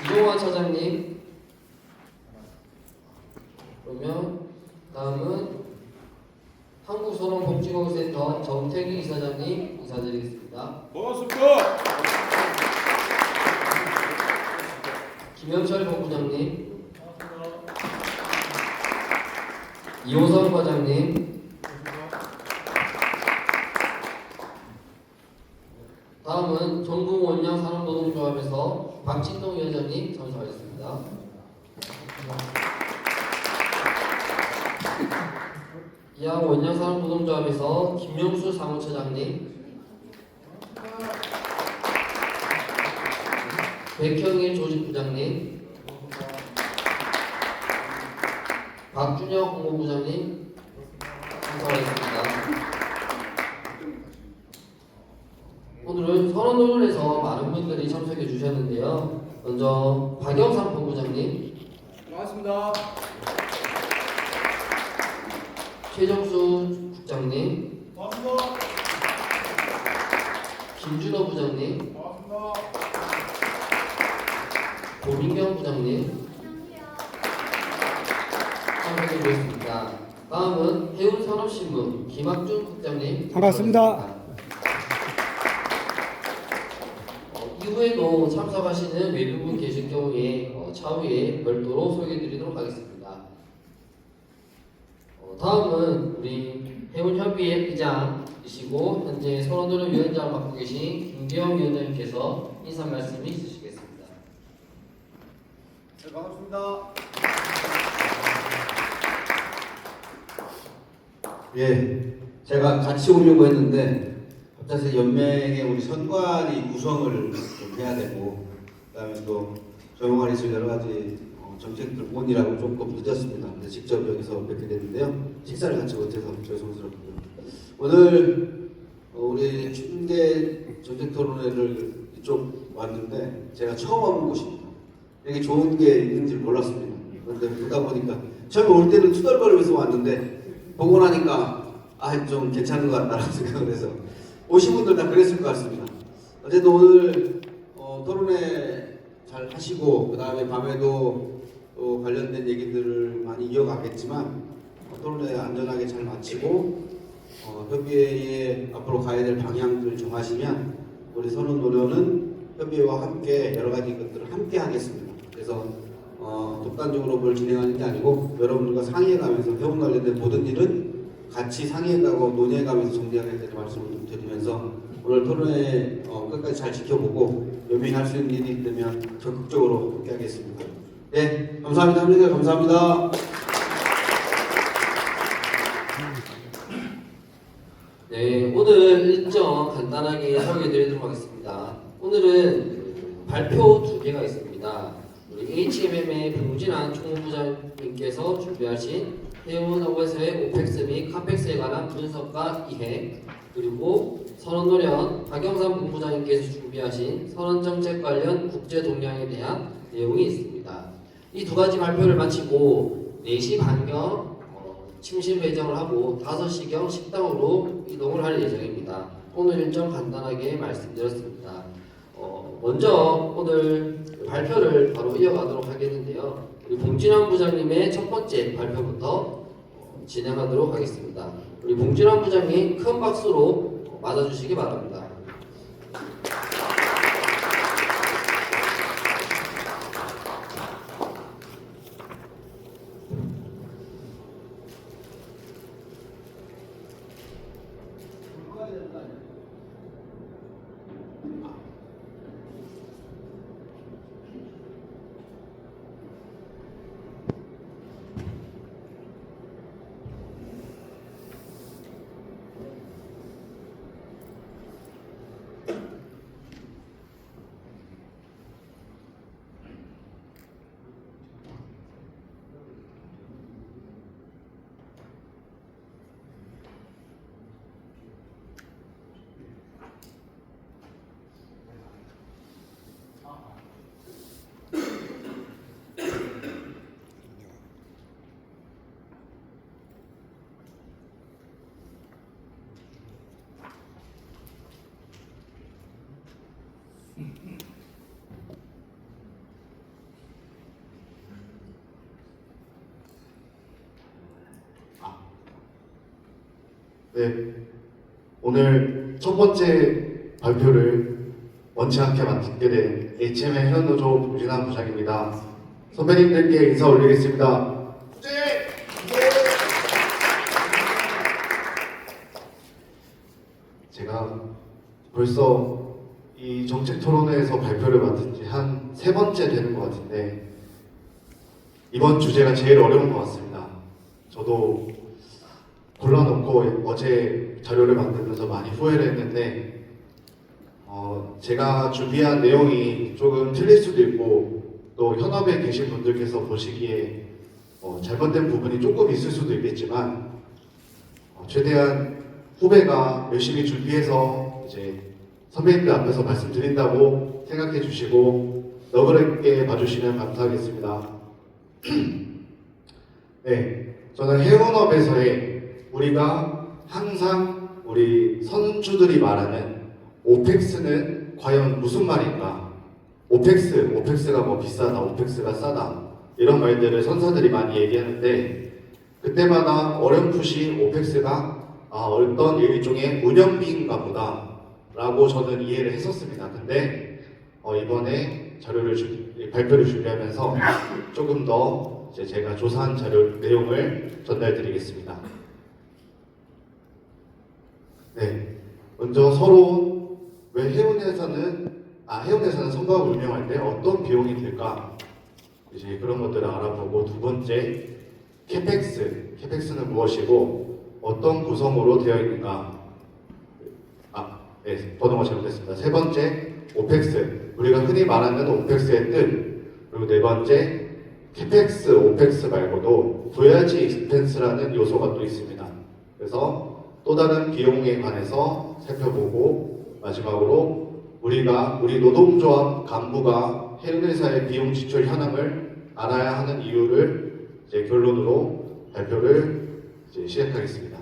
이종환 차장님. 그러면 다음은 한국소롱복지공센터 정태기 이사장님 인사드리겠습니다. 고맙습니다. 김영철 본부장님. 이호성 과장님. 다음은 전국원양산업노동조합에서 박진동 위원장님 참석하겠습니다. 이하 원양산업노동조합에서 김영수 사무처장님, 백형일 조직부장님, 박준혁 홍보부장님 참석하겠습니다. 오늘은 선언노동에서 많은 분들이 참석해 주셨는데요. 먼저 박영삼 본부장님, 고맙습니다. 최정수 국장님, 고맙습니다. 김준호 부장님, 고맙습니다. 고민경 부장님 참석해 주셨습니다. 다음은 해운산업신문 김학준 국장님 반갑습니다. 이후에도 참석하시는 외부분 계실 경우에 차후에 별도로 소개해드리도록 하겠습니다. 다음은 우리 해운협의회 의장이시고 현재 선언노동위원장을 맡고 계신 김기영 위원장님께서 인사 말씀이 있으시겠습니다. 네, 반갑습니다. 예, 제가 같이 오려고 했는데 갑자기 연맹에 우리 선관위 구성을 좀 해야 되고 그다음에 또 조용하리 있을 여러 가지 정책들 오느라고 조금 늦었습니다. 근데 직접 여기서 뵙게 됐는데요. 식사를 같이 못해서 죄송스럽고요. 오늘 우리 춘계 정책토론회를 이쪽 왔는데 제가 처음 와본 곳입니다. 여기 좋은 게 있는지 몰랐습니다. 그런데 보다 보니까 처음에 올 때는 투덜거리면서 왔는데 보고 나니까 좀 괜찮은 것 같다라는 생각을 해서 오신 분들 다 그랬을 것 같습니다. 어쨌든 오늘 토론회 잘 하시고 그 다음에 밤에도 또 관련된 얘기들을 많이 이어가겠지만 토론회 안전하게 잘 마치고 협의회에 앞으로 가야 될 방향들을 정하시면 우리 선언노련은 협의회와 함께 여러 가지 것들을 함께 하겠습니다. 그래서 독단적으로 뭘 진행하는 게 아니고 여러분들과 상의해가면서 해운 관련된 모든 일은 같이 상의해가고 논의해가면서 정리하겠다는 말씀을 좀 드리면서 오늘 토론회 끝까지 잘 지켜보고 연맹할 수 있는 일이 되면 적극적으로 함께하겠습니다. 네, 감사합니다. 합니다. 감사합니다. 네, 오늘 일정 간단하게 소개해드리도록 하겠습니다. 오늘은 발표 2개가 있습니다. 우리 HMM의 봉진환 총무부장님께서 준비하신 해운업에서의 오펙스 및 카펙스에 관한 분석과 이해, 그리고 선언노련 박영삼 본부장님께서 준비하신 선언정책 관련 국제 동향에 대한 내용이 있습니다. 이 두 가지 발표를 마치고 4시 반경 침실 배정을 하고 5시경 식당으로 이동을 할 예정입니다. 오늘 일정 간단하게 말씀드렸습니다. 먼저 오늘 발표를 바로 이어가도록 하겠는데요. 우리 봉진환 부장님의 첫 번째 발표부터 진행하도록 하겠습니다. 우리 봉진환 부장님 큰 박수로 맞아주시기 바랍니다. 네, 오늘 첫 번째 발표를 원치 않게 맡게 된 HM의 현노조 조진환 부장입니다. 선배님들께 인사 올리겠습니다. 제가 벌써 이 정책 토론회에서 발표를 맡은 지 한 세 번째 되는 것 같은데 이번 주제가 제일 어려운 것 같습니다. 저도 골라놓고 어제 자료를 만들면서 많이 후회를 했는데 제가 준비한 내용이 조금 틀릴 수도 있고 또 현업에 계신 분들께서 보시기에 잘못된 부분이 조금 있을 수도 있겠지만 최대한 후배가 열심히 준비해서 이제 선배님들 앞에서 말씀드린다고 생각해 주시고 너그럽게 봐주시면 감사하겠습니다. 네, 저는 해운업에서의 우리가 항상 우리 선주들이 말하는 오펙스는 과연 무슨 말인가? 오펙스가 뭐 비싸다, 오펙스가 싸다 이런 말들을 선사들이 많이 얘기하는데 그때마다 어렴풋이 오펙스가 어떤 일종의 운영비인가 보다 라고 저는 이해를 했었습니다. 근데 이번에 발표를 준비하면서 조금 더 이제 제가 조사한 자료 내용을 전달드리겠습니다. 네, 먼저 서로 왜 해운에서는 선박을 운영할 때 어떤 비용이 들까? 이제 그런 것들을 알아보고 두 번째 캐펙스는 무엇이고 어떤 구성으로 되어 있는가? 네, 번호가 잘못됐습니다. 세 번째 오펙스, 우리가 흔히 말하는 오펙스의 뜻. 그리고 네 번째 캐펙스, 오펙스 말고도 부야지 익스펜스라는 요소가 또 있습니다. 그래서 또 다른 비용에 관해서 살펴보고 마지막으로 우리 노동조합 간부가 해운회사의 비용 지출 현황을 알아야 하는 이유를 이제 결론으로 발표를 이제 시작하겠습니다.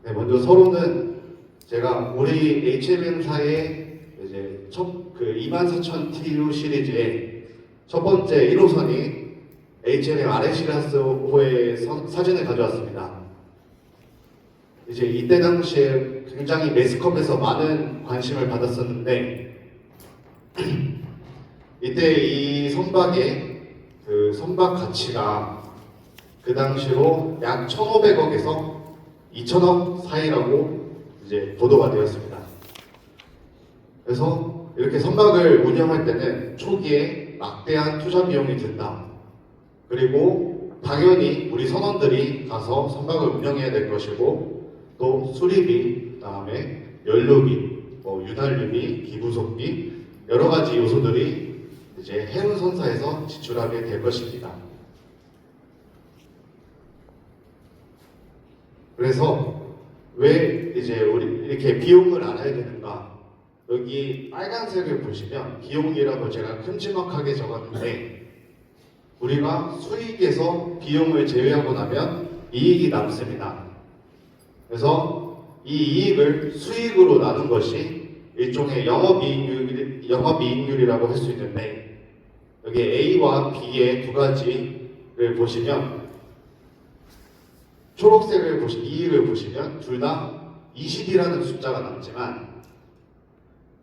네, 먼저 서로는 제가 우리 HMM사의 이제 그 24,000 TU 시리즈의 첫 번째 1호선이 HMM 아레시라스호의 사진을 가져왔습니다. 이제 이때 당시에 굉장히 매스컴에서 많은 관심을 받았었는데 이때 이 선박의 그 선박 가치가 그 당시로 약 1,500억에서 2,000억 사이라고 이제 보도가 되었습니다. 그래서 이렇게 선박을 운영할 때는 초기에 막대한 투자 비용이 든다. 그리고 당연히 우리 선원들이 가서 선박을 운영해야 될 것이고 또 수리비, 그다음에 연료비, 유달유비, 기부속비 여러 가지 요소들이 이제 해운선사에서 지출하게 될 것입니다. 그래서 왜 이제 우리 이렇게 비용을 알아야 되는가? 여기 빨간색을 보시면 비용이라고 제가 큼지막하게 적었는데 우리가 수익에서 비용을 제외하고 나면 이익이 남습니다. 그래서 이 이익을 수익으로 나눈 것이 일종의 영업이익률이라고 할 수 있는데 여기 A와 B의 두 가지를 보시면 초록색을 이익을 보시면 둘 다 20이라는 숫자가 남지만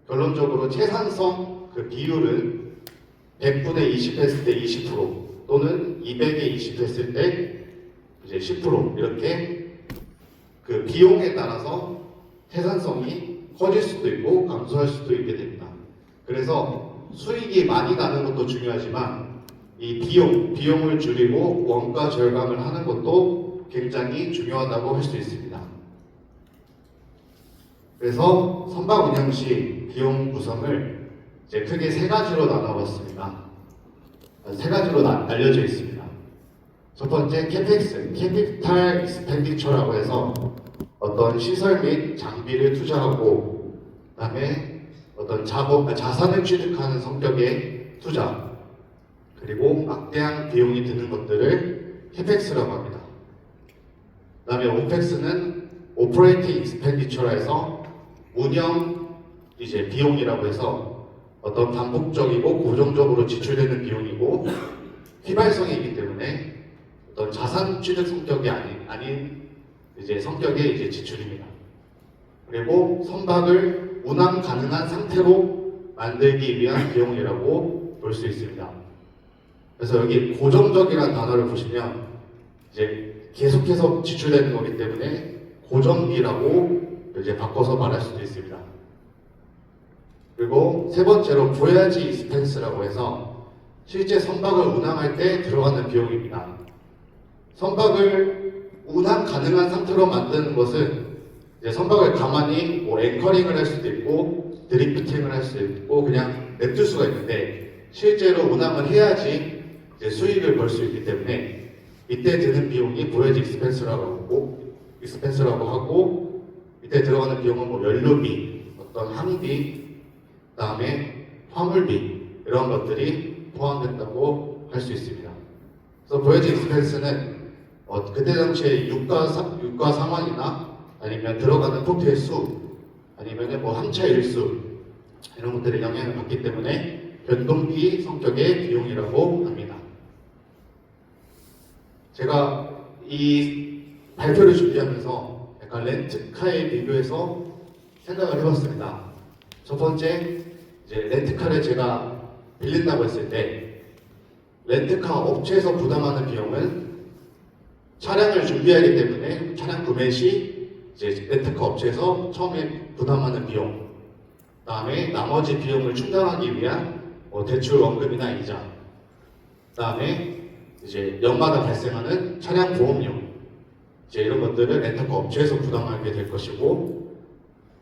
결론적으로 채산성 그 비율은 100분의 20 했을 때 20% 또는 200에 20 했을 때 이제 10% 이렇게 그 비용에 따라서 채산성이 커질 수도 있고 감소할 수도 있게 됩니다. 그래서 수익이 많이 나는 것도 중요하지만 이 비용을 줄이고 원가 절감을 하는 것도 굉장히 중요하다고 할 수 있습니다. 그래서 선박 운영 시 비용 구성을 이제 크게 세 가지로 나눠봤습니다. 세 가지로 알려져 있습니다. 첫 번째 캐펙스, 캐피탈 익스펜디처라고 해서 어떤 시설 및 장비를 투자하고 그다음에 어떤 자산을 취득하는 성격의 투자 그리고 막대한 비용이 드는 것들을 캐펙스라고 합니다. 그다음에 오펙스는 오퍼레이팅 익스펜디처라 해서 운영 이제 비용이라고 해서 어떤 반복적이고 고정적으로 지출되는 비용이고 휘발성이기 때문에 어떤 자산 취득 성격이 아닌 이제 성격의 이제 지출입니다. 그리고 선박을 운항 가능한 상태로 만들기 위한 비용이라고 볼 수 있습니다. 그래서 여기 고정적이라는 단어를 보시면 이제 계속해서 지출되는 거기 때문에 고정비라고 이제 바꿔서 말할 수도 있습니다. 그리고 세 번째로 voyage expense라고 해서 실제 선박을 운항할 때 들어가는 비용입니다. 선박을 운항 가능한 상태로 만드는 것은 이제 선박을 가만히 뭐 앵커링을 할 수도 있고 드리프팅을 할 수도 있고 그냥 냅둘 수가 있는데 실제로 운항을 해야지 이제 수익을 벌 수 있기 때문에 이때 드는 비용이 voyage expense라고 하고 이때 들어가는 비용은 뭐 연료비, 어떤 항비, 그다음에 화물비 이런 것들이 포함된다고 할 수 있습니다. 그래서 voyage expense는 그때 당시에 유가 상황이나 아니면 들어가는 포트의 수 아니면 뭐 함차 일수 이런 것들에 영향을 받기 때문에 변동비 성격의 비용이라고 합니다. 제가 이 발표를 준비하면서 약간 렌트카에 비교해서 생각을 해봤습니다. 첫 번째, 이제 렌트카를 제가 빌린다고 했을 때 렌트카 업체에서 부담하는 비용은 차량을 준비하기 때문에 차량 구매 시 이제 렌트카 업체에서 처음에 부담하는 비용, 그다음에 나머지 비용을 충당하기 위한 대출 원금이나 이자, 그다음에 이제 연마다 발생하는 차량 보험료, 이제 이런 것들을 렌터카 업체에서 부담하게 될 것이고,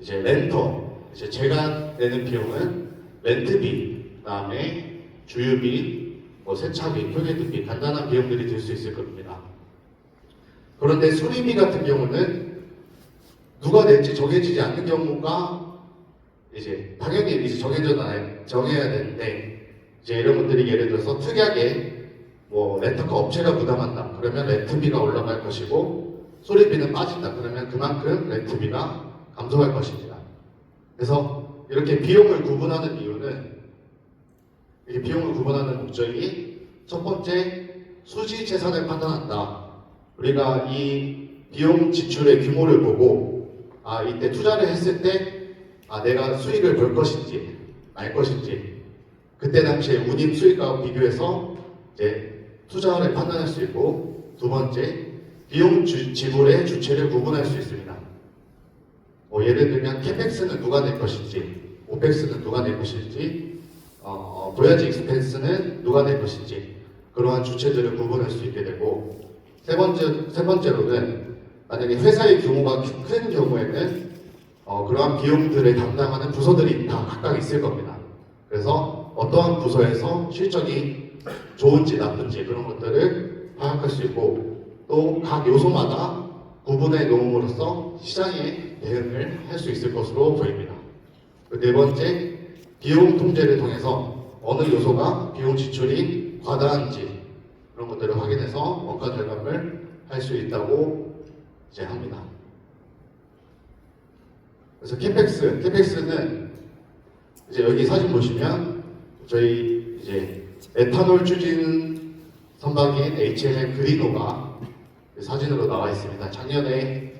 이제 렌터, 이제 제가 내는 비용은 렌트비, 그다음에 주유비, 세차비, 표기등비 간단한 비용들이 들 수 있을 겁니다. 그런데 수리비 같은 경우는 누가 낼지 정해지지 않는 경우가 이제 당연히 이제 정해야 되는데 이제 이런 것들이 예를 들어서 특이하게 렌터카 업체가 부담한다 그러면 렌트비가 올라갈 것이고 수리비는 빠진다 그러면 그만큼 렌트비가 감소할 것입니다. 그래서 이렇게 비용을 구분하는 이유는 이 비용을 구분하는 목적이 첫 번째 수지 재산을 판단한다. 우리가 이 비용 지출의 규모를 보고 이때 투자를 했을 때 내가 수익을 벌 것인지 말 것인지 그때 당시에 운임 수익과 비교해서 이제 투자를 판단할 수 있고 두 번째 비용 지불의 주체를 구분할 수 있습니다. 예를 들면 캐펙스는 누가 낼 것인지 오펙스는 누가 낼 것인지 voyage expense는 누가 낼 것인지 그러한 주체들을 구분할 수 있게 되고 세 번째로는 만약에 회사의 규모가 큰 경우에는 그러한 비용들을 담당하는 부서들이 다 각각 있을 겁니다. 그래서 어떠한 부서에서 실적이 좋은지 나쁜지 그런 것들을 파악할 수 있고 또 각 요소마다 구분해 놓음으로써 시장에 대응을 할 수 있을 것으로 보입니다. 네 번째, 비용 통제를 통해서 어느 요소가 비용 지출이 과다한지 그런 것들을 확인해서 원가 절감을 할 수 있다고 이제 합니다. 그래서 캐펙스는 이제 여기 사진 보시면 저희 이제 에탄올 추진 선박인 HMM 그리노가 사진으로 나와 있습니다. 작년에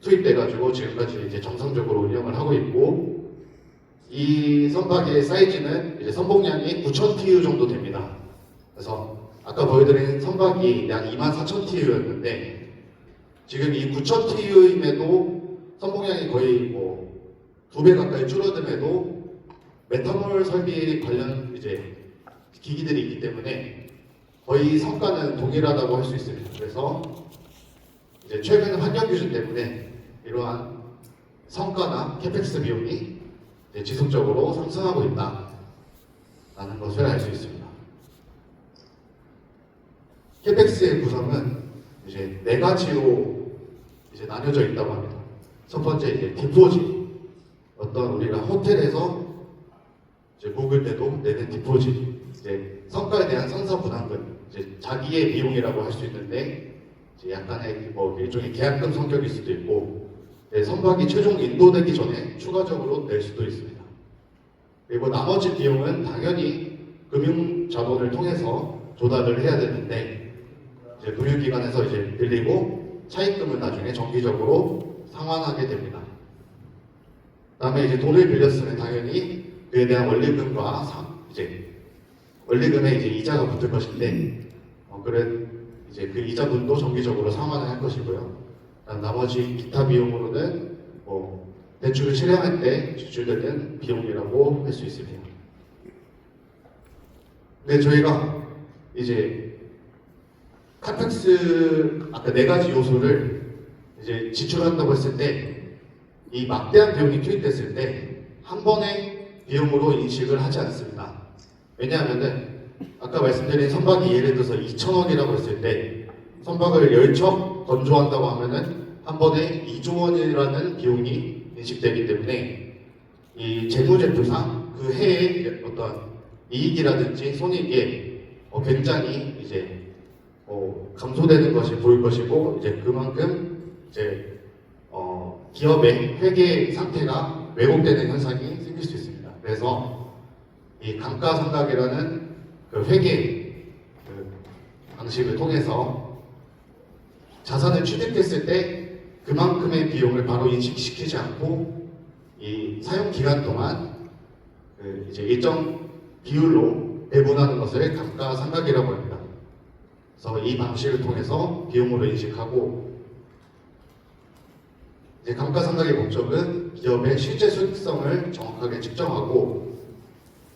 투입돼가지고 지금까지 이제 정상적으로 운영을 하고 있고 이 선박의 사이즈는 이제 선봉량이 9,000 TEU 정도 됩니다. 그래서 아까 보여드린 선박이 약 24,000 TEU였는데 지금 이 9,000 TEU임에도 선봉량이 거의 2배 가까이 줄어듦에도 메탄올 설비 관련 이제 기기들이 있기 때문에 거의 성과는 동일하다고 할 수 있습니다. 그래서 이제 최근 환경 기준 때문에 이러한 성과나 캐펙스 비용이 지속적으로 상승하고 있다라는 것을 알 수 있습니다. 캐펙스의 구성은 이제 4가지로 이제 나뉘어져 있다고 합니다. 첫 번째 이제 디포짓. 어떤 우리가 호텔에서 이제 묵을 때도 내는 디포짓. 이제 성과에 대한 선사 부담금. 이제 자기의 비용이라고 할 수 있는데 이제 약간의 일종의 계약금 성격일 수도 있고 선박이 최종 인도되기 전에 추가적으로 낼 수도 있습니다. 그리고 나머지 비용은 당연히 금융 자본을 통해서 조달을 해야 되는데 이제 금융기관에서 이제 빌리고 차입금을 나중에 정기적으로 상환하게 됩니다. 그다음에 이제 돈을 빌렸으면 당연히 그에 대한 원리금과 이제 원리금에 이제 이자가 붙을 것인데 그래 이제 그 이자분도 정기적으로 상환을 할 것이고요. 나머지 기타 비용으로는 뭐 대출을 실행할 때 지출되는 비용이라고 할 수 있습니다. 근데 저희가 이제 카펙스 아까 네 가지 요소를 이제 지출한다고 했을 때 이 막대한 비용이 투입됐을 때 한 번에 비용으로 인식을 하지 않습니다. 왜냐하면은 아까 말씀드린 선박이 예를 들어서 2,000억이라고 했을 때 선박을 10척 건조한다고 하면은 한 번에 2조 원이라는 비용이 인식되기 때문에 이 재무제표상 그 해의 어떤 이익이라든지 손익에 굉장히 이제 감소되는 것이 보일 것이고 이제 그만큼 이제 기업의 회계 상태가 왜곡되는 현상이 생길 수 있습니다. 그래서 이 감가상각이라는 그 회계 그 방식을 통해서 자산을 취득했을 때 그만큼의 비용을 바로 인식시키지 않고 이 사용 기간 동안 그 이제 일정 비율로 배분하는 것을 감가상각이라고 합니다. 그래서 이 방식을 통해서 비용으로 인식하고 이제 감가상각의 목적은 기업의 실제 수익성을 정확하게 측정하고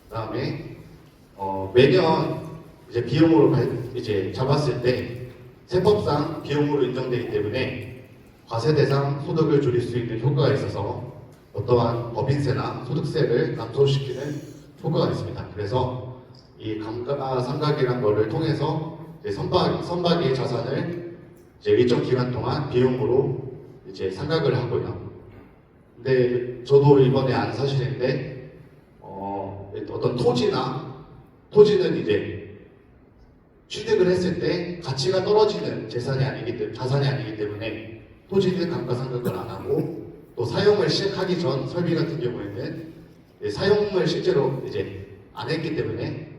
그다음에 매년 이제 비용으로 이제 잡았을 때 세법상 비용으로 인정되기 때문에 과세 대상 소득을 줄일 수 있는 효과가 있어서 어떠한 법인세나 소득세를 감소시키는 효과가 있습니다. 그래서 이 감가상각이라는 것을 통해서 이제 선박의 자산을 이제 일정 기간 동안 비용으로 이제 상각을 하고요. 근데 저도 이번에 안 사실인데 어떤 토지는 이제 취득을 했을 때 가치가 떨어지는 자산이 아니기 때문에 토지는 감가상각을 안 하고 또 사용을 시작하기 전 설비 같은 경우에는 사용을 실제로 이제 안 했기 때문에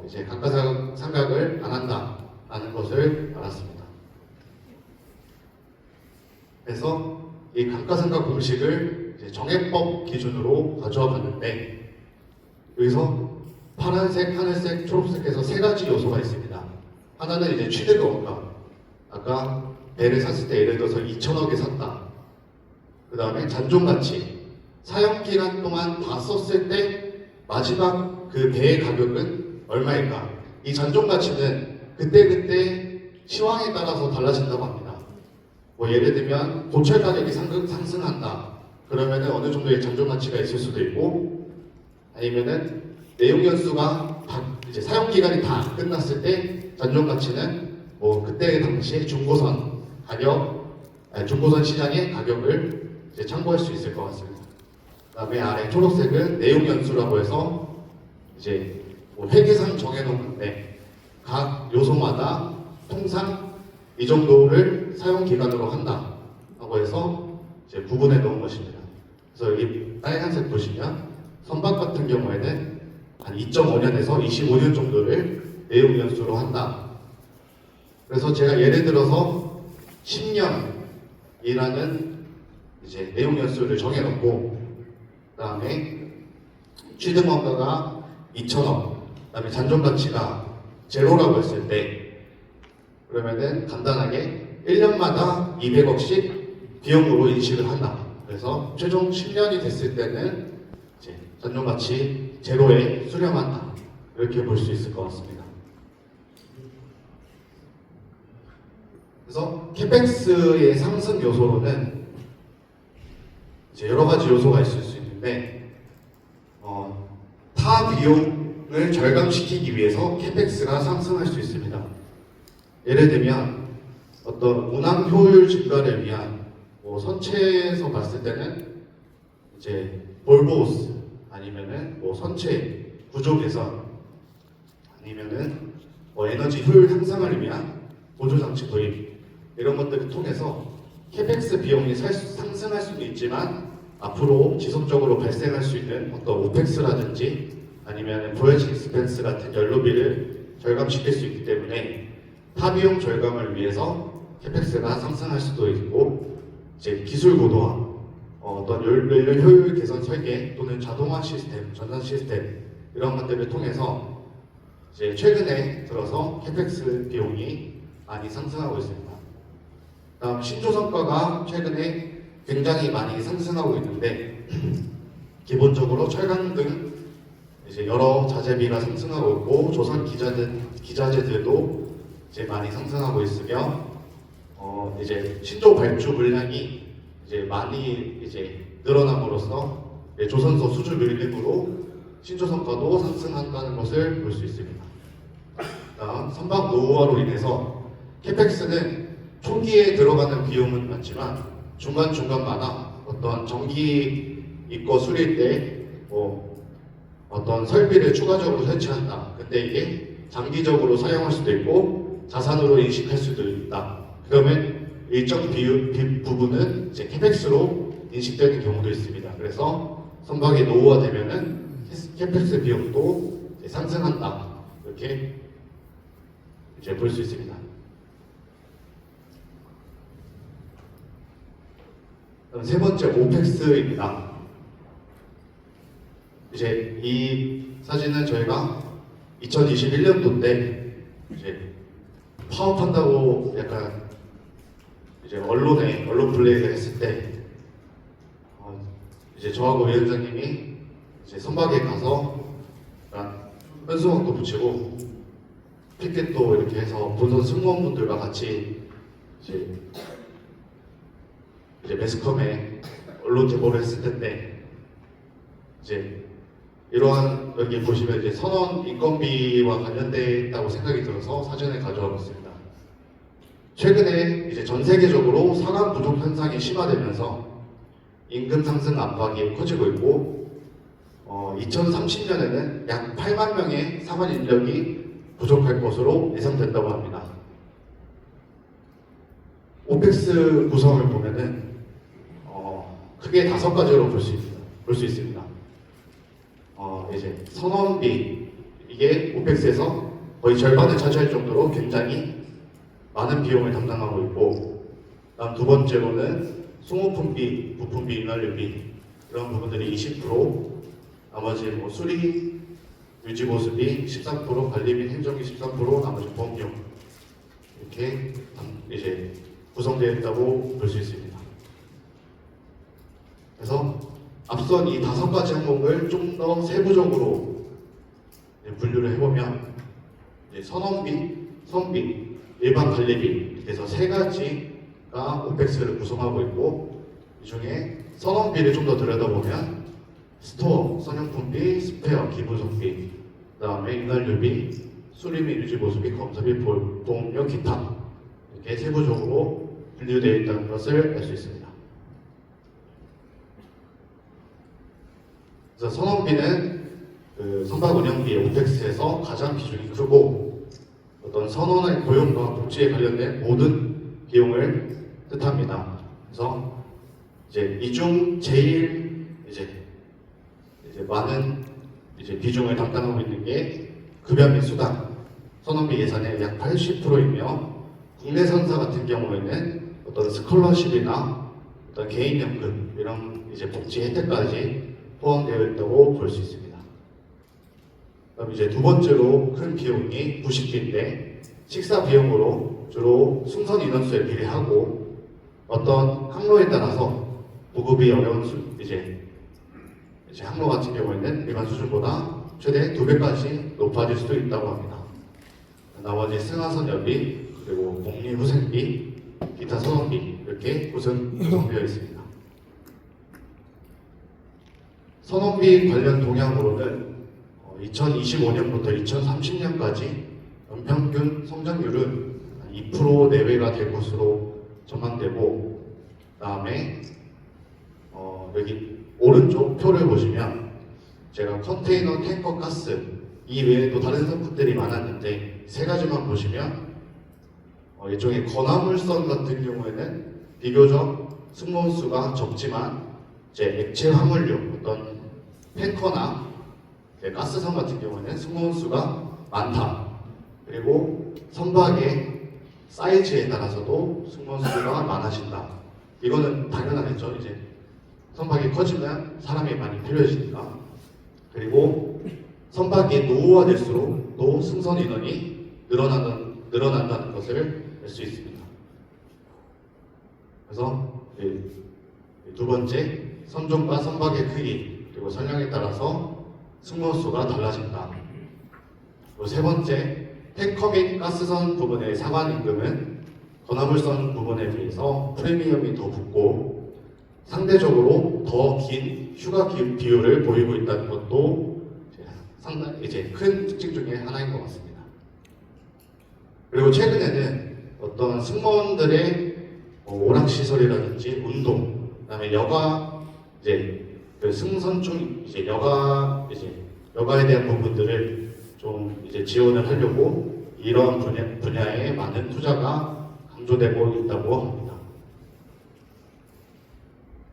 이제 감가상각을 안 한다라는 것을 알았습니다. 그래서 이 감가상각 공식을 이제 정액법 기준으로 가져와 봤는데 여기서 파란색, 하늘색, 초록색 해서 세 가지 요소가 있습니다. 하나는 이제 취득 원가. 아까 배를 샀을 때 예를 들어서 2,000억에 샀다. 그 다음에 잔존가치. 사용 기간 동안 다 썼을 때 마지막 그 배의 가격은 얼마일까? 이 잔존가치는 그때그때 시황에 따라서 달라진다고 합니다. 뭐 예를 들면 고철 가격이 상승한다. 그러면은 어느 정도의 잔존가치가 있을 수도 있고 아니면은 내용 연수가 이제 사용 기간이 다 끝났을 때 잔존가치는 뭐 그때 당시에 중고선 시장의 가격을 이제 참고할 수 있을 것 같습니다. 그다음에 아래 초록색은 내용 연수라고 해서 이제 뭐 회계상 정해놓은 건데 각 요소마다 통상 이 정도를 사용 기간으로 한다라고 해서 이제 구분해 놓은 것입니다. 그래서 여기 빨간색 보시면 선박 같은 경우에는 한 2.5년에서 25년 정도를 내용 연수로 한다. 그래서 제가 예를 들어서 10년이라는 이제 내용 연수를 정해놓고 그다음에 취득 원가가 2,000억, 그다음에 잔존 가치가 제로라고 했을 때 그러면은 간단하게 1년마다 200억씩 비용으로 인식을 한다. 그래서 최종 10년이 됐을 때는 이제 잔존 가치 제로에 수렴한다. 이렇게 볼 수 있을 것 같습니다. 그래서 캐펙스의 상승 요소로는 이제 여러 가지 요소가 있을 수 있는데 타 비용을 절감시키기 위해서 캐펙스가 상승할 수 있습니다. 예를 들면 어떤 운항 효율 증가를 위한 뭐 선체에서 봤을 때는 이제 볼보스 아니면은 뭐 선체 구조 개선 아니면은 뭐 에너지 효율 향상을 위한 보조 장치 도입 이런 것들을 통해서 캐펙스 비용이 상승할 수도 있지만 앞으로 지속적으로 발생할 수 있는 어떤 오펙스라든지 아니면 보여지 익스펜스 같은 연료비를 절감시킬 수 있기 때문에 타 비용 절감을 위해서 캐펙스가 상승할 수도 있고 이제 기술 고도화, 어떤 연료 효율 개선 설계 또는 자동화 시스템, 전산 시스템 이런 것들을 통해서 이제 최근에 들어서 캐펙스 비용이 많이 상승하고 있습니다. 다음 신조선가가 최근에 굉장히 많이 상승하고 있는데 기본적으로 철강 등 이제 여러 자재비가 상승하고 있고 조선 기자재들도 이제 많이 상승하고 있으며 이제 신조 발주 물량이 이제 많이 이제 늘어남으로써 조선소 수주 밀림으로 신조선가도 상승한다는 것을 볼 수 있습니다. 다음 선박 노후화로 인해서 캐펙스는 초기에 들어가는 비용은 많지만 중간중간마다 어떤 정기 입고 수리일 때 어떤 설비를 추가적으로 설치한다. 근데 이게 장기적으로 사용할 수도 있고 자산으로 인식할 수도 있다. 그러면 일정 부분은 이제 캐펙스로 인식되는 경우도 있습니다. 그래서 선박이 노후화되면은 캐펙스 비용도 이제 상승한다. 이렇게 이제 볼 수 있습니다. 그럼 세 번째 오펙스입니다. 이제 이 사진은 저희가 2021년도 때 이제 파업한다고 약간 이제 언론 플레이를 했을 때 이제 저하고 위원장님이 이제 선박에 가서 현수막도 붙이고 피켓도 이렇게 해서 본선 승무원분들과 같이 이제 매스컴에 언론 제보를 했을 텐데 이제 이러한 여기 보시면 이제 선원 인건비와 관련돼 있다고 생각이 들어서 사진을 가져와 봤습니다. 최근에 이제 전 세계적으로 사관 부족 현상이 심화되면서 임금 상승 압박이 커지고 있고 2030년에는 약 8만 명의 사관 인력이 부족할 것으로 예상된다고 합니다. 오펙스 구성을 보면은 크게 5가지로 볼 수 있습니다. 이제 선원비 이게 오펙스에서 거의 절반을 차지할 정도로 굉장히 많은 비용을 담당하고 있고, 다음 두 번째로는 소모품비, 부품비, 인원료비 이런 부분들이 20%, 나머지 뭐 수리, 유지 보수비 13%, 관리 및 행정비 13%, 나머지 보험료 이렇게 이제 구성되어 있다고 볼 수 있습니다. 그래서 앞선 이 5가지 항목을 좀 더 세부적으로 분류를 해보면 선원비, 선비, 일반 관리비 그래서 3가지가 오펙스를 구성하고 있고, 이 중에 선원비를 좀 더 들여다보면 스토어, 선용품비, 스페어, 기부속비, 그 다음에 인원료비, 수리 및 유지 보수비, 검사비, 보험료, 기타 이렇게 세부적으로 분류되어 있다는 것을 알 수 있습니다. 그래서 선원비는 그 선박 운영비 오펙스에서 가장 비중이 크고 어떤 선원의 고용과 복지에 관련된 모든 비용을 뜻합니다. 그래서 이제 이 중 제일 이제 많은 비중을 담당하고 있는 게 급여 및 수당, 선원비 예산의 약 80%이며 국내 선사 같은 경우에는 어떤 스콜러십이나 어떤 개인연금 이런 복지 혜택까지 포함되어 있다고 볼 수 있습니다. 그럼 이제 두 번째로 큰 비용이 부식비인데, 식사 비용으로 주로 승선 인원수에 비례하고 어떤 항로에 따라서 보급이 어려운 이제 항로 같은 경우에는 일반 수준보다 최대 2배까지 높아질 수도 있다고 합니다. 나머지 승하선 여비, 그리고 복리 후생비, 기타 선원비 이렇게 구성되어 있습니다. 선원비 관련 동향으로는 2025년부터 2030년까지 연평균 성장률은 2% 내외가 될 것으로 전망되고, 그다음에 여기 오른쪽 표를 보시면 제가 컨테이너, 탱커, 가스 이 외에도 다른 선박들이 많았는데 3가지만 보시면 일종의 건화물선 같은 경우에는 비교적 승무원 수가 적지만 액체 화물류 어떤 탱커나 가스선 같은 경우에는 승무원 수가 많다. 그리고 선박의 사이즈에 따라서도 승무원수가 많아진다. 이거는 당연하겠죠. 이제 선박이 커지면 사람이 많이 필요해지니까. 그리고 선박이 노후화될수록 또 승선 인원이 늘어난다는 것을 알 수 있습니다. 그래서 두 번째, 선종과 선박의 크기 그리고 선량에 따라서 승무원 수가 달라진다. 그리고 세 번째, 탱커 및 가스선 부분의 상환 임금은 건화물선 부분에 비해서 프리미엄이 더 붙고 상대적으로 더 긴 휴가 비율을 보이고 있다는 것도 상당히 큰 특징 중에 하나인 것 같습니다. 그리고 최근에는 어떤 승무원들의 오락시설이라든지 운동, 그다음에 여가 그 승선 중 여가에 대한 부분들을 좀 지원을 하려고 이런 분야에 많은 투자가 강조되고 있다고 합니다.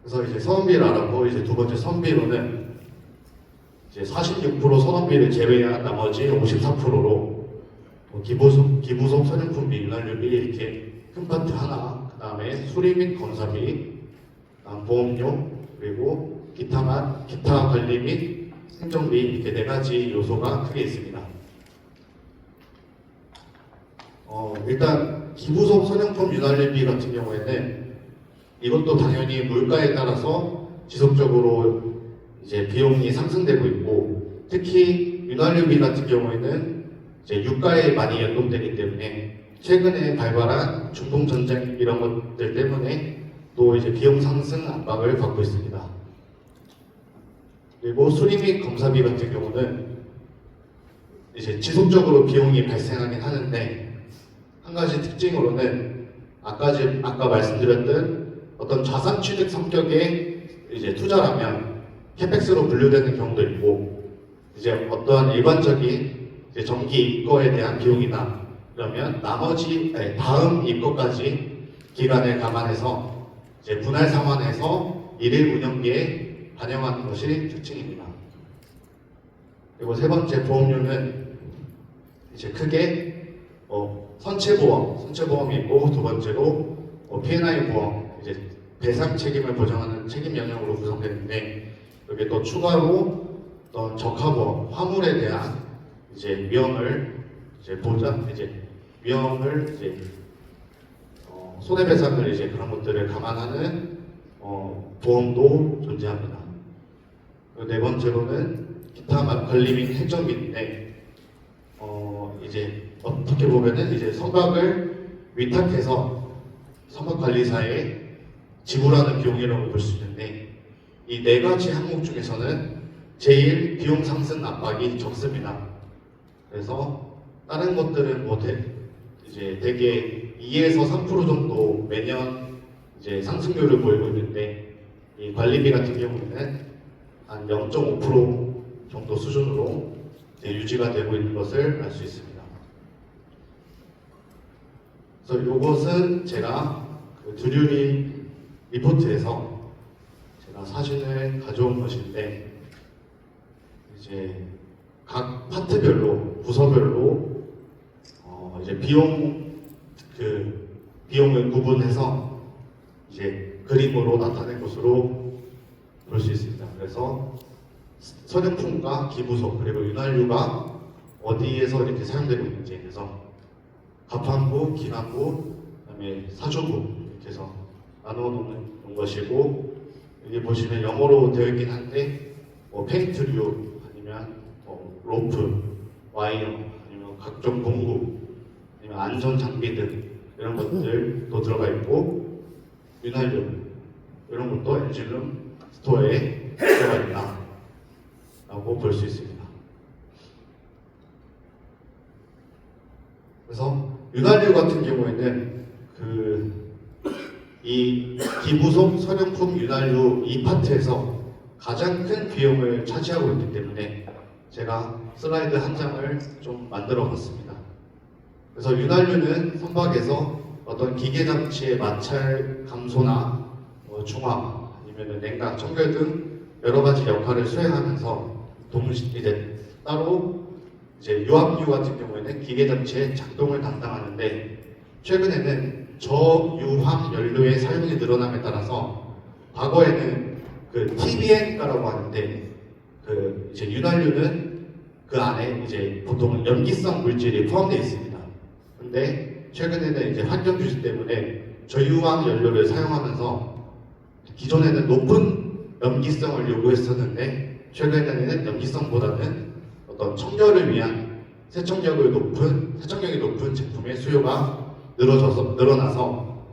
그래서 선원비를 알아보고 두 번째 선비로는 46% 선원비를 제외한 나머지 54%로 기부속 선용품비, 윤활유비 이렇게 큰 파트 하나, 그 다음에 수리 및 검사비, 보험료, 그리고 기타 관리 및 행정비 이렇게 네 가지 요소가 크게 있습니다. 일단 기부속 선용품 윤활유비 같은 경우에는 이것도 당연히 물가에 따라서 지속적으로 비용이 상승되고 있고, 특히 윤활유비 같은 경우에는 유가에 많이 연동되기 때문에 최근에 발발한 중동 전쟁 이런 것들 때문에 또 비용 상승 압박을 받고 있습니다. 그리고 수리 및 검사비 같은 경우는 지속적으로 비용이 발생하긴 하는데, 한 가지 특징으로는 아까 말씀드렸던 어떤 자산 취득 성격의 투자라면 캐펙스로 분류되는 경우도 있고, 어떠한 일반적인 정기 입거에 대한 비용이나 그러면 다음 입거까지 기간을 감안해서 분할 상환해서 일일 운영비에 반영하는 것이 특징입니다. 그리고 세 번째 보험료는 크게 선체보험이 있고, 두 번째로 P&I 보험, 배상 책임을 보장하는 책임 영역으로 구성되는데, 여기 또 추가로 적하보험, 화물에 대한 위험을 손해배상을 그런 것들을 감안하는 보험도 존재합니다. 그리고 네 번째로는 기타 관리 및 행정비인데, 어떻게 보면은 선박을 위탁해서 선박관리사에 지불하는 비용이라고 볼 수 있는데, 이 네 가지 항목 중에서는 제일 비용 상승 압박이 적습니다. 그래서 다른 것들은 대개 2에서 3% 정도 매년 상승률을 보이고 있는데, 이 관리비 같은 경우에는 한 0.5% 정도 수준으로 유지가 되고 있는 것을 알 수 있습니다. 그래서 이것은 제가 드류리 리포트에서 제가 사진을 가져온 것인데, 각 파트별로, 부서별로 비용을 구분해서 그림으로 나타낸 것으로 볼 수 있습니다. 그래서 선용품과 기부속 그리고 윤활유가 어디에서 이렇게 사용되고 있는지, 그래서 갑판부, 기관부, 그다음에 사조부 이렇게 해서 나누어 놓은 것이고, 여기 보시면 영어로 되어 있긴 한데 페인트류 아니면 로프, 와이어 아니면 각종 공구 아니면 안전 장비 등 이런 것들도 들어가 있고, 윤활유 이런 것도 엔진룸 스토어에 들어가 있다라고 볼 수 있습니다. 그래서 윤활유 같은 경우에는 이 기부속 선용품 윤활유 이 파트에서 가장 큰 비용을 차지하고 있기 때문에 제가 슬라이드 한 장을 좀 만들어 봤습니다. 그래서 윤활유는 선박에서 어떤 기계 장치의 마찰 감소나 중화 아니면 냉각, 청결 등 여러 가지 역할을 수행하면서 따로 유압유 같은 경우에는 기계 장치의 작동을 담당하는데 최근에는 저유황 연료의 사용이 늘어남에 따라서 과거에는 그 TBN가라고 하는데 그 이제 윤활유는 그 안에 이제 보통 염기성 물질이 포함되어 있습니다. 근데 최근에는 이제 환경 규제 때문에 저유황 연료를 사용하면서 기존에는 높은 염기성을 요구했었는데 최근에는 염기성보다는 어떤 청결을 위한 세척력이 높은 제품의 수요가 늘어나서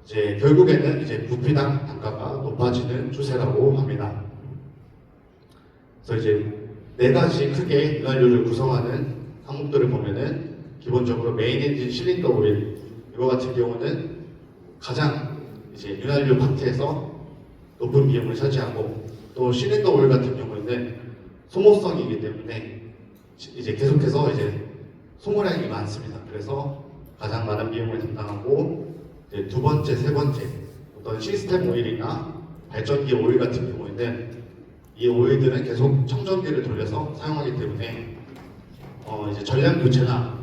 이제 결국에는 이제 부피당 단가가 높아지는 추세라고 합니다. 그래서 이제 네 가지 크게 윤활유를 구성하는 항목들을 보면은 기본적으로 메인 엔진 실린더 오일 이거 같은 경우는 가장 이제 윤활유 파트에서 높은 비용을 차지하고 또 실린더 오일 같은 경우에는 소모성이기 때문에 이제 계속해서 이제 소모량이 많습니다. 그래서 가장 많은 비용을 담당하고 이제 두 번째, 세 번째 어떤 시스템 오일이나 발전기 오일 같은 경우에는 이 오일들은 계속 청전기를 돌려서 사용하기 때문에 이제 전량 교체나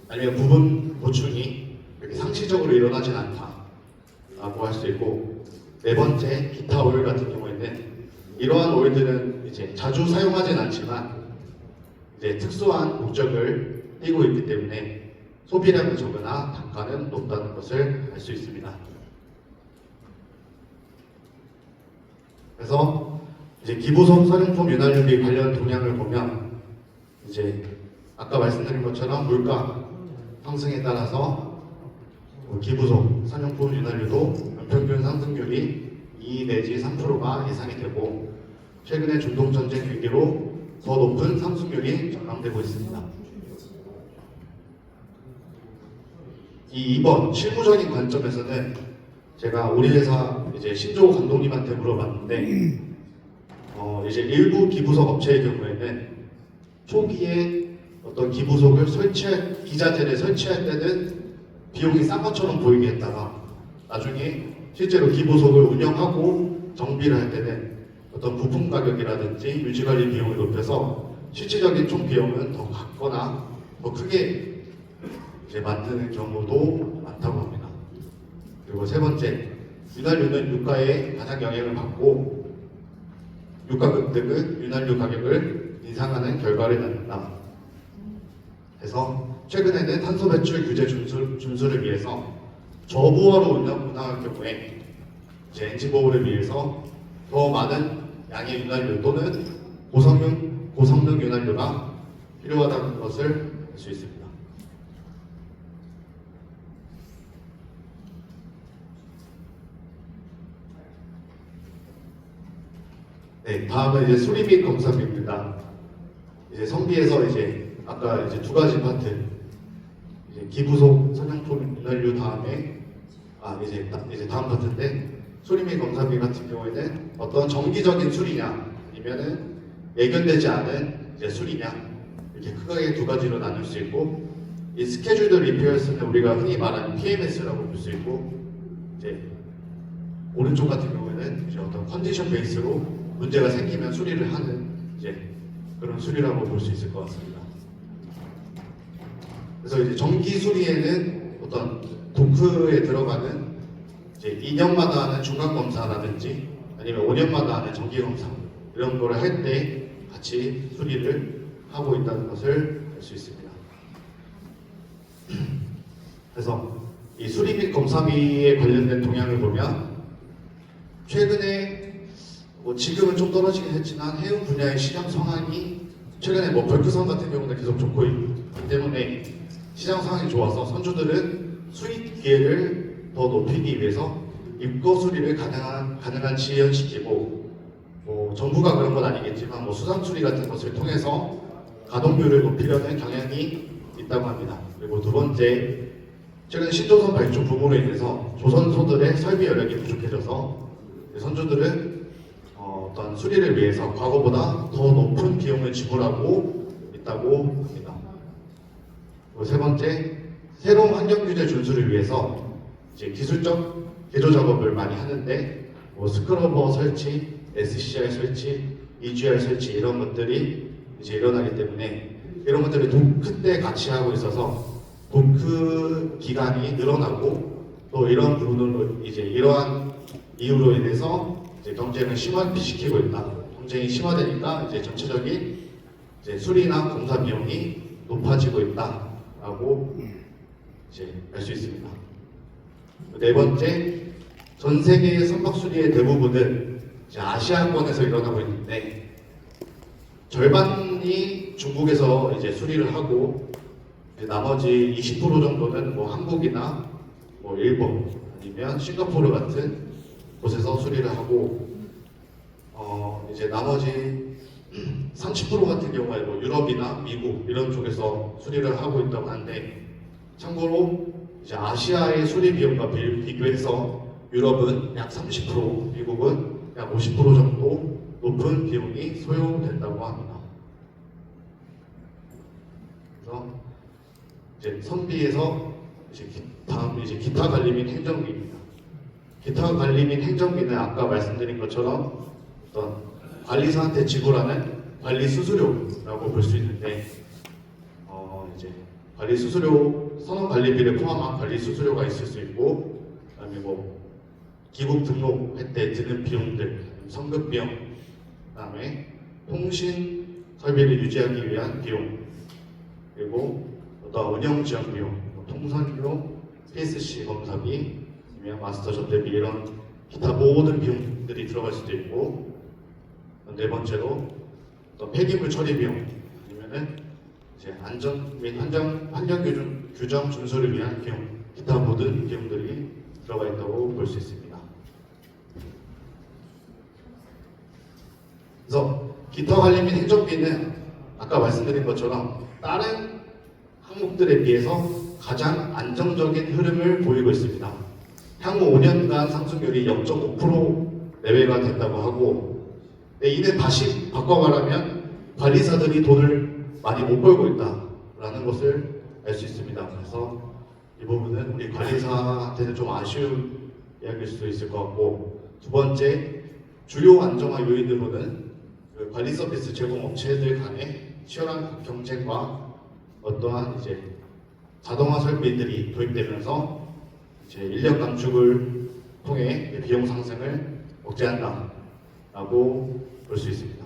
아니면 부분 보충이 이렇게 상시적으로 일어나진 않다라고 할 수 있고 네 번째 기타 오일 같은 경우에는 이러한 오일들은 이제 자주 사용하진 않지만 이제 특수한 목적을 띠고 있기 때문에 소비량은 적으나 단가는 높다는 것을 알 수 있습니다. 그래서 이제 기부속 사용품 윤활유비 관련 동향을 보면 이제 아까 말씀드린 것처럼 물가 상승에 따라서 기부속 사용품 윤활유도 연평균 상승률이 2 내지 3%가 예상이 되고 최근에 중동 전쟁 계기로 더 높은 상승률이 전망되고 있습니다. 이번 실무적인 관점에서는 제가 우리 회사 이제 신조 감독님한테 물어봤는데 이제 일부 기부석 업체의 경우에는 초기에 어떤 기부석을 기자재를 설치할 때는 비용이 싼 것처럼 보이게 했다가 나중에 실제로 기부석을 운영하고 정비를 할 때는 어떤 부품 가격이라든지 유지관리 비용을 높여서 실질적인 총 비용은 더 같거나 더 크게 이제 만드는 경우도 많다고 합니다. 그리고 세 번째, 윤활유는 유가에 가장 영향을 받고 유가 급등은 윤활유 가격을 인상하는 결과를 낳는다. 그래서 최근에는 탄소 배출 규제 준수를 위해서 저부하로 운항할 경우에 이제 엔진 보호를 위해서 더 많은 양의 윤활유 또는 고성능 윤활유가 필요하다는 것을 알 수 있습니다. 네, 다음은 이제 수리 및 검사비입니다. 이제 성비에서 이제 아까 이제 두 가지 파트, 이제 기부속 사냥품 윤활유 다음에 이제 다음 파트인데 수리 및 검사비 같은 경우에는 어떤 정기적인 수리냐 아니면은 예견되지 않은 이제 수리냐 이렇게 크게 두 가지로 나눌 수 있고 이 스케줄드 리페어스는 우리가 흔히 말하는 PMS라고 볼 수 있고 이제 오른쪽 같은 경우에는 이제 어떤 컨디션 베이스로 문제가 생기면 수리를 하는 이제 그런 수리라고 볼 수 있을 것 같습니다. 그래서 이제 정기 수리에는 어떤 도크에 들어가는 이제 2년마다 하는 중간 검사라든지 아니면 5년마다 하는 정기 검사 이런 거를 할 때 같이 수리를 하고 있다는 것을 알 수 있습니다. 그래서 이 수리 및 검사비에 관련된 동향을 보면 최근에 지금은 좀 떨어지긴 했지만 해운 분야의 시장 상황이 최근에 벌크선 같은 경우는 계속 좋고 있기 때문에 시장 상황이 좋아서 선주들은 수익 기회를 더 높이기 위해서 입고 수리를 가능한 지연시키고 정부가 그런 건 아니겠지만 수상 수리 같은 것을 통해서 가동률을 높이려는 경향이 있다고 합니다. 그리고 두 번째, 최근 신조선 발주 붐으로 인해서 조선소들의 설비 여력이 부족해져서 선주들은 어떤 수리를 위해서 과거보다 더 높은 비용을 지불하고 있다고 합니다. 그리고 세 번째, 새로운 환경 규제 준수를 위해서 이제 기술적 개조 작업을 많이 하는데 스크러버 설치, SCR 설치, EGR 설치 이런 것들이 이제 일어나기 때문에 이런 것들을 도크 때 같이 하고 있어서 도크 기간이 늘어나고 또 이런 부분으로 이제 이러한 이유로 인해서 이제 경쟁을 심화시키고 있다. 경쟁이 심화되니까 이제 전체적인 이제 수리나 검사 비용이 높아지고 있다라고 이제 알 수 있습니다. 네 번째, 전 세계의 선박 수리의 대부분은 이제 아시아권에서 일어나고 있는데 절반이 중국에서 이제 수리를 하고 이제 나머지 20% 정도는 뭐 한국이나 뭐 일본 아니면 싱가포르 같은 곳에서 수리를 하고 이제 나머지 30% 같은 경우에 뭐 유럽이나 미국 이런 쪽에서 수리를 하고 있다고 하는데 참고로 이제 아시아의 수리 비용과 비교해서 유럽은 약 30%, 미국은 약 50% 정도 높은 비용이 소요된다고 합니다. 그래서 이제 선비에서 이제 다음 이제 기타 관리 및 행정비입니다. 기타 관리 및 행정비는 아까 말씀드린 것처럼 어떤 관리사한테 지불하는 관리 수수료라고 볼 수 있는데 이제 관리 수수료 선원 관리비를 포함한 관리 수수료가 있을 수 있고 그다음에 뭐 기국 등록할 때 드는 비용들, 성급 비용, 그다음에 통신 설비를 유지하기 위한 비용, 그리고 어떤 운영 지원 비용, 통선료, PSC 검사비, 아니면 마스터 접대비 이런 기타 모든 비용들이 들어갈 수도 있고 네 번째로 어떤 폐기물 처리 비용 아니면은 이제 안전 및 환경 규정 준수를 위한 비용, 기타 모든 비용들이 들어가 있다고 볼 수 있습니다. 그래서 기타 관리 및 행정비는 아까 말씀드린 것처럼 다른 항목들에 비해서 가장 안정적인 흐름을 보이고 있습니다. 향후 5년간 상승률이 0.5% 내외가 된다고 하고 이는 다시 바꿔 말하면 관리사들이 돈을 많이 못 벌고 있다라는 것을 알 수 있습니다. 그래서 이 부분은 우리 관리사한테는 좀 아쉬운 이야기일 수도 있을 것 같고 두 번째, 주요 안정화 요인으로는 그 관리 서비스 제공 업체들 간의 치열한 경쟁과 어떠한 이제 자동화 설비들이 도입되면서 이제 인력 감축을 통해 비용 상승을 억제한다라고 볼 수 있습니다.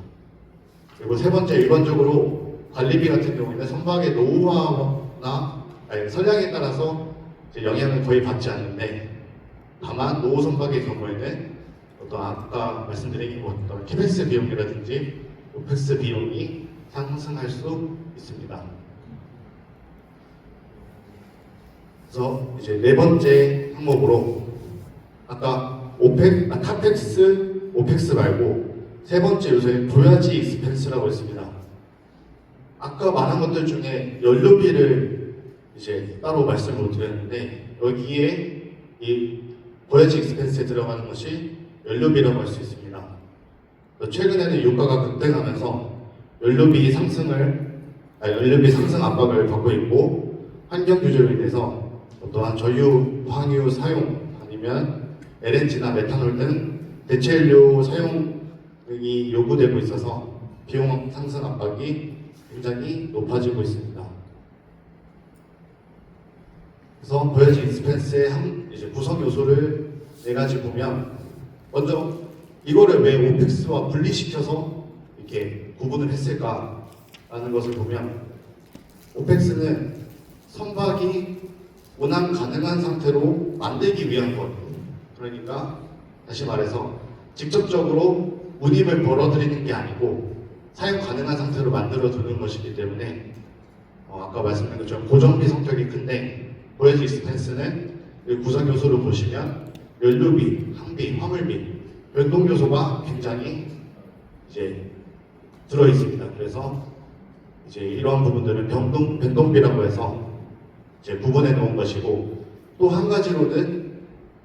그리고 세 번째, 일반적으로 관리비 같은 경우에는 선박의 노후화나 선량에 따라서 이제 영향을 거의 받지 않는데 다만 노후 선박의 경우에는 어떤 아까 말씀드린 어떤 캐펙스 비용이라든지 오펙스 비용이 상승할 수 있습니다. 그래서 이제 네 번째 항목으로 아까 카펙스, 오펙스 말고 세 번째 요소에 보야지 익스펜스라고 있습니다. 아까 말한 것들 중에 연료비를 이제 따로 말씀을 못 드렸는데 여기에 이 보야지 익스펜스에 들어가는 것이 연료비라고 할 수 있습니다. 최근에는 유가가 급등하면서 연료비 상승 압박을 받고 있고 환경 규제로 인해서 어떠한 전류, 황유 사용 아니면 LNG나 메탄올 등 대체 연료 사용이 요구되고 있어서 비용 상승 압박이 굉장히 높아지고 있습니다. 그래서 보야지 익스펜스의 이제 구성 요소를 네 가지 보면 먼저 이거를 왜 오펙스와 분리시켜서 이렇게 구분을 했을까라는 것을 보면 오펙스는 선박이 운항 가능한 상태로 만들기 위한 것. 그러니까 다시 말해서 직접적으로 운임을 벌어들이는 게 아니고 사용 가능한 상태로 만들어 두는 것이기 때문에 아까 말씀드린 것처럼 고정비 성격이 큰데 보야지 익스펜스는 구성 요소를 보시면 연료비, 항비, 화물비, 변동 요소가 굉장히 이제 들어 있습니다. 그래서 이제 이러한 부분들은 변동비라고 해서 이제 구분해 놓은 것이고 또 한 가지로는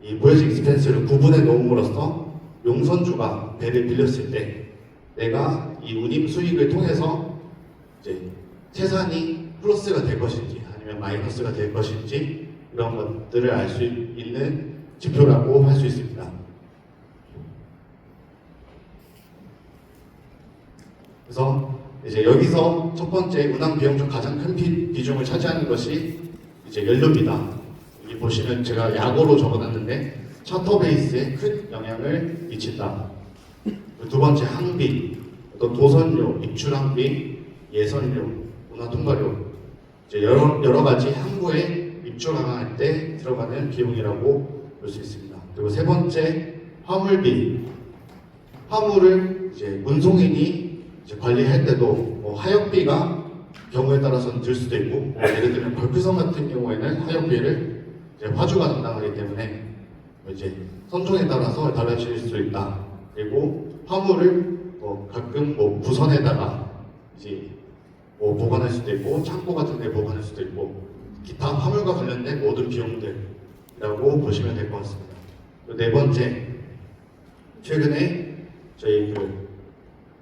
이 보야지 익스펜스를 구분해 놓음으로써 용선주가 배를 빌렸을 때 내가 이 운임 수익을 통해서 이제 채산이 플러스가 될 것인지 아니면 마이너스가 될 것인지 이런 것들을 알 수 있는 지표라고 할 수 있습니다. 그래서 이제 여기서 첫 번째 운항 비용 중 가장 큰 비중을 차지하는 것이 이제 연료비다. 여기 보시면 제가 약어로 적어놨는데 차터 베이스에 큰 영향을 미친다. 두 번째 항비, 어떤 도선료, 입출 항비, 예선료, 문화 통과료, 이제 여러 가지 항구에 입출항할 때 들어가는 비용이라고 볼 수 있습니다. 그리고 세 번째 화물비, 화물을 이제 운송인이 이제 관리할 때도 뭐 하역비가 경우에 따라서는 들 수도 있고, 뭐 예를 들면 벌크선 같은 경우에는 하역비를 이제 화주가 담당하기 때문에 이제 선종에 따라서 달라질 수 있다. 그리고 화물을 가끔 뭐 부선에다가 이제 뭐 보관할 수도 있고 창고 같은 데 보관할 수도 있고 기타 화물과 관련된 모든 비용들이라고 보시면 될 것 같습니다. 네 번째, 최근에 저희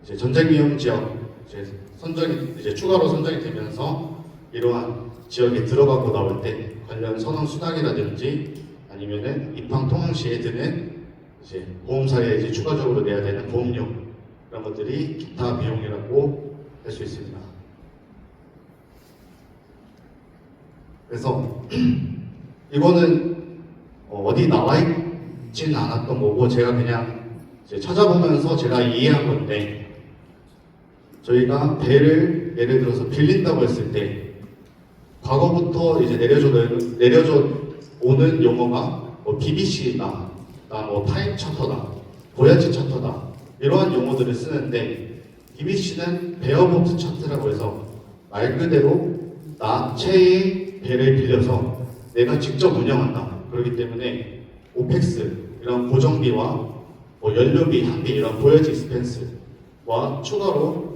이제 전쟁 위험 지역 이제 추가로 선정이 되면서 이러한 지역에 들어가고 나올 때 관련 선원 수당이라든지 아니면은 입항 통항 시에 드는 이제 보험사에 이제 추가적으로 내야 되는 보험료 이런 것들이 기타 비용이라고 할 수 있습니다. 그래서 이거는 어디 나와 있지는 않았던 거고 제가 그냥 이제 찾아보면서 제가 이해한 건데 저희가 배를 예를 들어서 빌린다고 했을 때 과거부터 이제 내려져 오는 용어가 뭐 BBC다, 뭐 타임 차터다, 보야지 차터다 이러한 용어들을 쓰는데 BBC는 베어보트 차트라고 해서 말 그대로 나 채의 배를 빌려서 내가 직접 운영한다. 그렇기 때문에 오펙스 이런 고정비와 뭐 연료비, 항비 이런 보야지 익스펜스와 추가로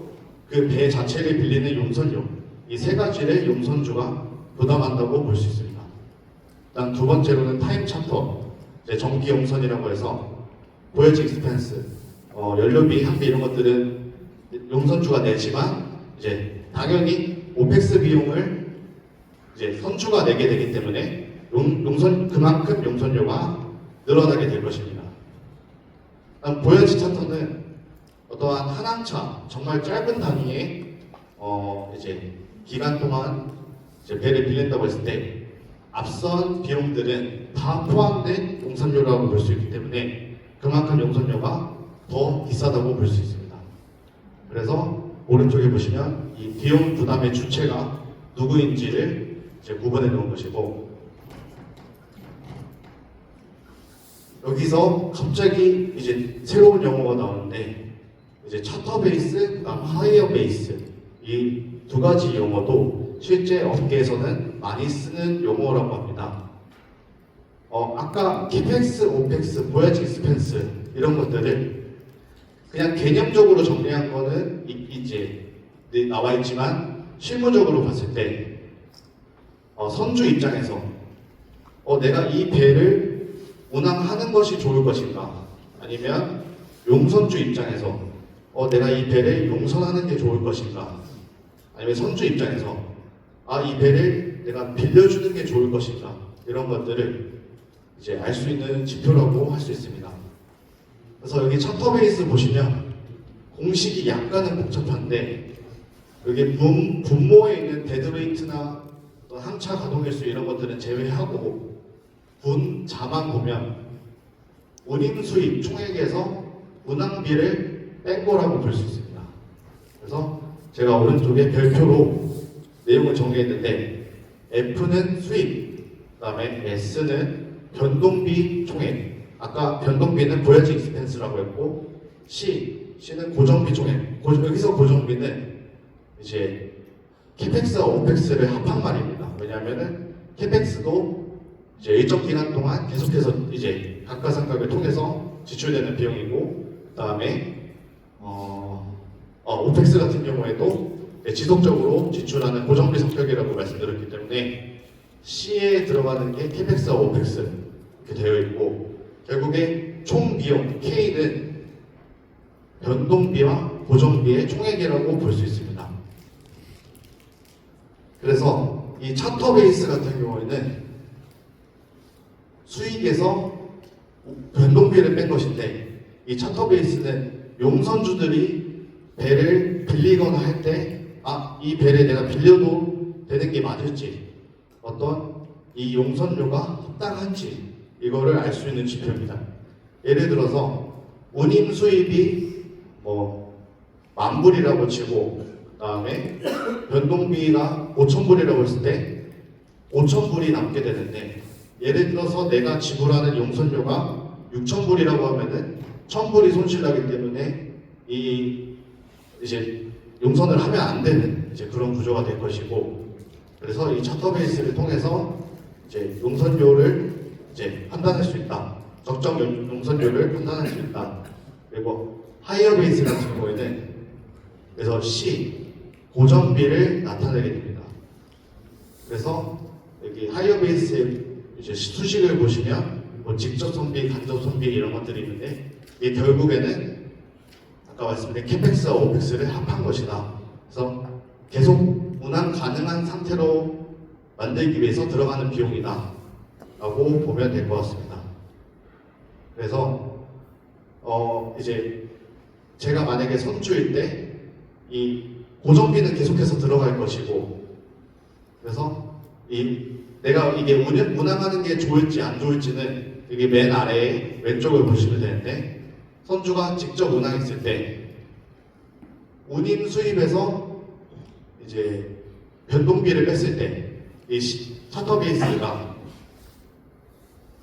그 배 자체를 빌리는 용선료 이 세 가지를 용선주가 부담한다고 볼 수 있습니다. 일단 두 번째로는 타임 차터, 이제 정기 용선이라고 해서 보야지 익스펜스, 연료비, 항비 이런 것들은 용선주가 내지만 이제 당연히 오펙스 비용을 이제 선주가 내게 되기 때문에 그만큼 용선료가 늘어나게 될 것입니다. 다음 보야지 차터는 어떠한 한 항차 정말 짧은 단위의 이제 기간 동안 이제 배를 빌린다고 했을 때 앞선 비용들은 다 포함된 용선료라고 볼 수 있기 때문에 그만큼 용선료가 더 비싸다고 볼 수 있습니다. 그래서 오른쪽에 보시면 이 비용 부담의 주체가 누구인지를 이제 구분해 놓은 것이고 여기서 갑자기 이제 새로운 용어가 나오는데 이제 차터 베이스, 그다음 하이어 베이스 이 두 가지 용어도 실제 업계에서는 많이 쓰는 용어라고 합니다. 아까 키펙스, 오펙스, 보야지 익스펜스 이런 것들을 그냥 개념적으로 정리한 거는 이제 나와 있지만 실무적으로 봤을 때 선주 입장에서 내가 이 배를 운항하는 것이 좋을 것인가 아니면 용선주 입장에서 내가 이 배를 용선하는 게 좋을 것인가 아니면 선주 입장에서 이 배를 내가 빌려주는 게 좋을 것인가 이런 것들을 이제 알 수 있는 지표라고 할 수 있습니다. 그래서 여기 차터 베이스 보시면 공식이 약간은 복잡한데 여기 분모에 있는 데드웨이트나 항차 가동일수 이런 것들은 제외하고 분자만 보면 운임 수입 총액에서 운항비를 뺀 거라고 볼 수 있습니다. 그래서 제가 오른쪽에 별표로 내용을 정리했는데 F는 수입, 그 다음에 S는 변동비 총액, 아까 변동비는 보야지 익스펜스라고 했고 C는 고정비 총액, 여기서 고정비는 이제 캐펙스와 오펙스를 합한 말입니다. 왜냐하면은 캐펙스도 이제 일정 기간 동안 계속해서 이제 감가상각을 통해서 지출되는 비용이고, 그 다음에 오펙스 같은 경우에도 지속적으로 지출하는 고정비 성격이라고 말씀드렸기 때문에 C에 들어가는 게 캐펙스와 오펙스 이렇게 되어 있고, 결국에 총 비용 K는 변동비와 고정비의 총액이라고 볼 수 있습니다. 그래서 이 차터 베이스 같은 경우에는 수익에서 변동비를 뺀 것인데, 이 차터 베이스는 용선주들이 배를 빌리거나 할 때 이 배를 내가 빌려도 되는 게 맞을지 어떤 이 용선료가 합당한지 이거를 알 수 있는 지표입니다. 예를 들어서 운임 수입이 뭐 10,000불이라고 치고 그다음에 변동비가 5,000불이라고 했을 때 5,000불이 남게 되는데, 예를 들어서 내가 지불하는 용선료가 6,000불이라고 하면은 1,000불이 손실나기 때문에 이 이제 용선을 하면 안 되는 이제 그런 구조가 될 것이고, 그래서 이 차터 베이스를 통해서 이제 용선료를 이제 판단할 수 있다. 적정 용선료를 판단할 수 있다. 그리고 하이어 베이스 같은 경우에는 그래서 C 고정비를 나타내게 됩니다. 그래서 여기 하이어 베이스의 이제 수식을 보시면 뭐 직접 손비, 간접 손비 이런 것들이 있는데, 이게 결국에는 아까 말씀드린 캐펙스와 오펙스를 합한 것이다. 그래서 계속 운항 가능한 상태로 만들기 위해서 들어가는 비용이다 라고 보면 될 것 같습니다. 그래서 이제 제가 만약에 선주일 때 이 고정비는 계속해서 들어갈 것이고, 그래서 내가 이게 운항하는 게 좋을지 안 좋을지는 여기 맨 아래에 왼쪽을 보시면 되는데, 선주가 직접 운항했을 때 운임 수입에서 이제 변동비를 뺐을 때 이 차터 베이스가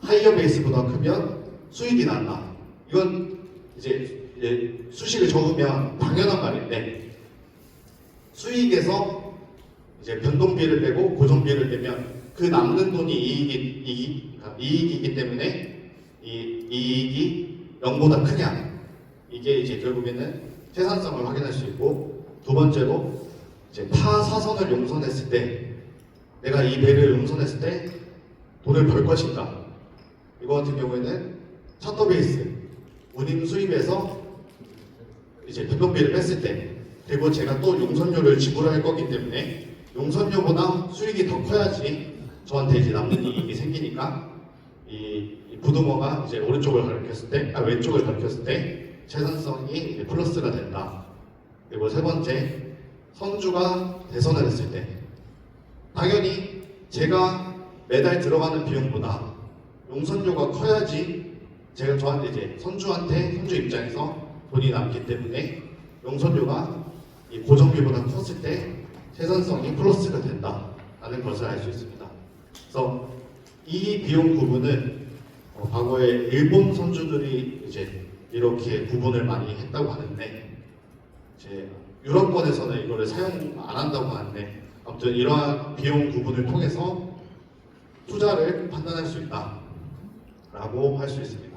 하이어 베이스보다 크면 수익이 난다. 이건 이제 수식을 적으면 당연한 말인데, 수익에서 이제 변동비를 빼고 고정비를 빼면 그 남는 돈이 이익이기 때문에 이 이익이 0보다 크냐, 이게 이제 결국에는 생산성을 확인할 수 있고, 두 번째로 이제 타 사선을 용선했을 때 내가 이 배를 용선했을 때 돈을 벌 것인가, 이거 같은 경우에는 차터 베이스 운임 수입에서 이제 변동비를 뺐을 때, 그리고 제가 또 용선료를 지불할 거기 때문에 용선료보다 수익이 더 커야지 저한테 이제 남는 이익이 생기니까 이 부등호가 이제 오른쪽을 가리켰을 때, 왼쪽을 가리켰을 때 생산성이 이제 플러스가 된다. 그리고 세 번째, 선주가 대선을 했을 때 당연히 제가 매달 들어가는 비용보다 용선료가 커야지 제가 저한테 이제 선주 입장에서 돈이 남기 때문에 용선료가 이 고정비보다 컸을 때 생산성이 플러스가 된다라는 것을 알 수 있습니다. 그래서 이 비용 구분은 과거에 일본 선주들이 이제 이렇게 구분을 많이 했다고 하는데, 이제 유럽권에서는 이거를 사용 안 한다고 하는데, 아무튼 이러한 비용 구분을 통해서 투자를 판단할 수 있다라고 할 수 있습니다.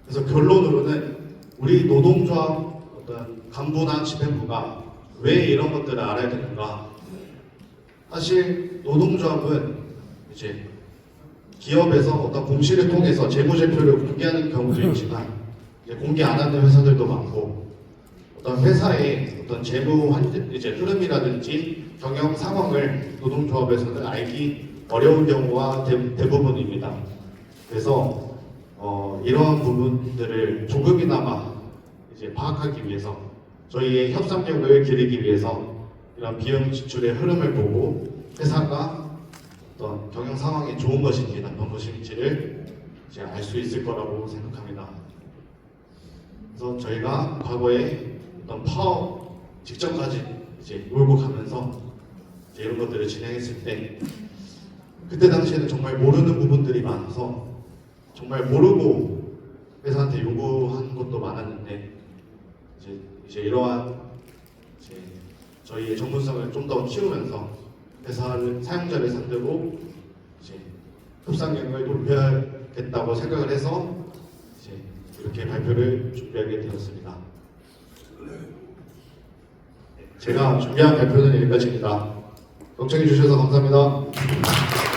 그래서 결론으로는 우리 노동조합 어떤 간부나 집행부가 왜 이런 것들을 알아야 되는가? 사실 노동조합은 이제 기업에서 어떤 공시를 통해서 재무제표를 공개하는 경우도 있지만, 이제 공개 안 하는 회사들도 많고, 어떤 회사의 어떤 재무 이제 흐름이라든지 경영 상황을 노동조합에서는 알기 어려운 경우가 대부분입니다. 그래서 이러한 부분들을 조금이나마 이제 파악하기 위해서, 저희의 협상력을 기르기 위해서 이런 비용 지출의 흐름을 보고 회사가 어떤 경영 상황이 좋은 것인지 나쁜 것인지를 이제 알 수 있을 거라고 생각합니다. 그래서 저희가 과거에 어떤 파업 직전까지 이제 몰고 가면서 이제 이런 것들을 진행했을 때, 그때 당시에는 정말 모르는 부분들이 많아서 정말 모르고 회사한테 요구한 것도 많았는데, 이제 이러한 이제 저희의 전문성을 좀 더 키우면서 회사를 사용자를 상대로 이제 협상력을 높여야겠다고 생각을 해서 이제 이렇게 발표를 준비하게 되었습니다. 제가 준비한 발표는 여기까지입니다. 경청해 주셔서 감사합니다.